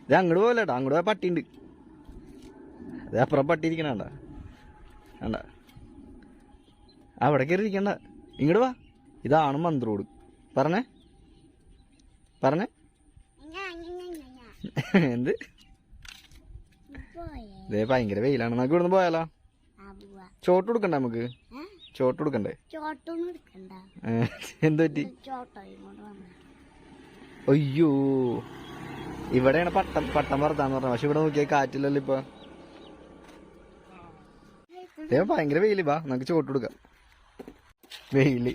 ഇത് അങ്ങോട്ട് പോകല്ലേട്ടാ, അങ്ങോട്ട് പോയാൽ പട്ടിയുണ്ട്. അത് അപ്പുറം പട്ടി ഇരിക്കണ വേണ്ട വേണ്ട, അവിടെ കയറി ഇരിക്കണ്ട, ഇങ്ങോട്ട് വാ. ഇതാണ് മന്ത്രോട്. പറഞ്ഞേ പറഞ്ഞേ എന്ത്? ഇതേ ഭയങ്കര വെയിലാണ്, നമുക്ക് ഇവിടുന്ന് പോയാലോ? ചോട്ട് കൊടുക്കണ്ടേ നമുക്ക്? ചോട്ട് കൊടുക്കണ്ടേ? എന്ത് പറ്റി? അയ്യോ, ഇവിടെയാണ് പട്ടം പറത്താന്ന് പറഞ്ഞ, പക്ഷെ ഇവിടെ നോക്കിയാൽ കാറ്റില്ലല്ലോ ഇപ്പൊ. ഭയങ്കര വെയില്. വാ നമുക്ക് ചോട്ട് കൊടുക്കാം. വെയില്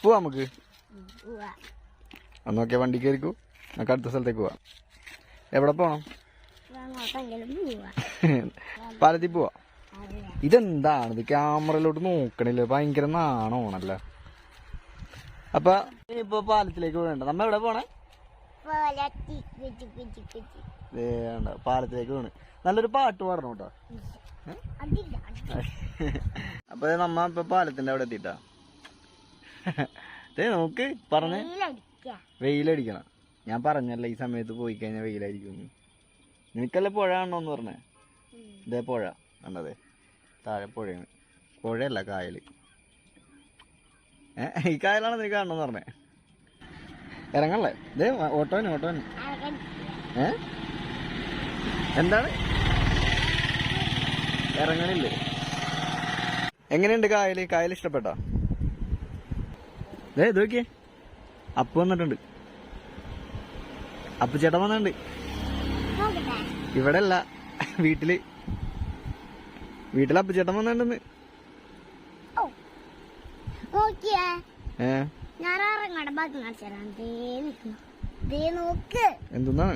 പോവാ നമുക്ക്. അന്നൊക്കെ വണ്ടി കയറിക്കൂ, നമുക്ക് അടുത്ത സ്ഥലത്തേക്ക് പോവാം. എവിടെ പോണം? പാലത്തിൽ പോവാ. ഇതെന്താണിത്, ക്യാമറയിലോട്ട് നോക്കണില്ല, ഭയങ്കര നാണമാണല്ലോ. അപ്പൊ ഇപ്പൊ പാലത്തിലേക്ക് പോകണ്ട. നമ്മ എവിടെ പോണേ? പാലത്തിലേക്ക് പോണ്. നല്ലൊരു പാട്ട് പാടണം കേട്ടോ. അപ്പൊ നമ്മ ഇപ്പൊ പാലത്തിന്റെ അവിടെ എത്തിട്ടാ. നോക്ക് പറഞ്ഞ് വെയിലടിക്കണം. ഞാൻ പറഞ്ഞല്ല ഈ സമയത്ത് പോയി കഴിഞ്ഞാൽ വെയിലായിരിക്കും. നിനക്കല്ലേ പുഴ കാണണോന്ന് പറഞ്ഞേ? ഇതേ പുഴ കണ്ടതേ, താഴെ പുഴയാണ്. പുഴയല്ല, കായല്. ഈ കായലാണ് നിനക്ക് കാണണമെന്ന് പറഞ്ഞേ. ഇറങ്ങല്ലേ? ഇതേ ഓട്ടോന്. എന്താണ് ഇറങ്ങണില്ലേ? എങ്ങനെയുണ്ട് കായല്? കായൽ ഇഷ്ടപ്പെട്ടോ? ഇത് നോക്കിയേ, അപ്പു വന്നിട്ടുണ്ട്. അപ്പു ചേട്ടൻ വന്നിട്ടുണ്ട്. ഇവിടെ അല്ല, വീട്ടില് അപ്പു ചേട്ടൻ വന്നിട്ടുണ്ടെന്ന്. എന്താണ്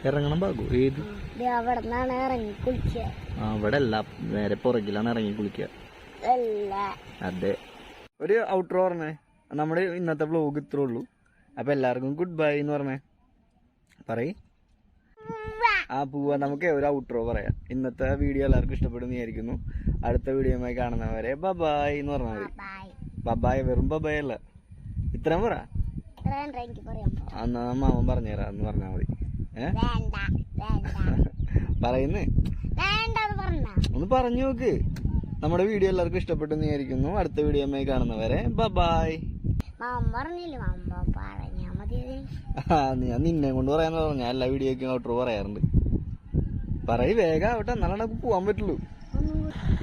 ഇറങ്ങണ ഭാഗം? ഏത്? അവിടെ അല്ല, നേരെ പുറകിലാണ് ഇറങ്ങി കുളിക്കുക. അതെ. ഒരു ഔട്ട്രോ പറഞ്ഞേ. നമ്മുടെ ഇന്നത്തെ വ്ലോഗ് ഇത്രേ ഉള്ളൂ. അപ്പൊ എല്ലാവർക്കും ഗുഡ് ബൈ എന്ന് പറഞ്ഞേ. പറയ്. ആ പോവാ, നമുക്ക് ഒരു ഔട്ട്രോ പറയാം. ഇന്നത്തെ വീഡിയോ എല്ലാവർക്കും ഇഷ്ടപ്പെടുന്നു വിചാരിക്കുന്നു. അടുത്ത വീഡിയോയുമായി കാണുന്നവരെ ബബായ് എന്ന് പറഞ്ഞാൽ മതി. ബബായ്, വെറും ബബായ് അല്ല, ഇത്രയും പറ. എന്നാ മാമൻ പറഞ്ഞുതരാ എന്ന് പറഞ്ഞാൽ മതി. പറയുന്നേ ഒന്ന് പറഞ്ഞു നോക്ക്. നമ്മുടെ വീഡിയോ എല്ലാവർക്കും ഇഷ്ടപ്പെട്ടെന്ന് വിചാരിക്കുന്നു. അടുത്ത വീഡിയോയുമായി കാണുന്നവരെ ബബായ്. ഞാൻ നിന്നെ കൊണ്ട് പറയാന്ന് പറഞ്ഞു. ഞാൻ എല്ലാ വീഡിയോക്കും ഔട്ട്രോ പറയാറുണ്ട്. പറയ്, വേഗം ആവട്ടെ, എന്നാലും നമുക്ക് പോവാൻ പറ്റുള്ളൂ.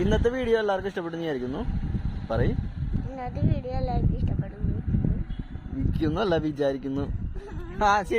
ഇന്നത്തെ വീഡിയോ എല്ലാവർക്കും ഇഷ്ടപ്പെട്ടെന്ന് വിചാരിക്കുന്നു. പറയ്. ഇന്നത്തെ വീഡിയോ എല്ലാവർക്കും ഇഷ്ടപ്പെടുന്നു വിചാരിക്കുന്നു. ശരി.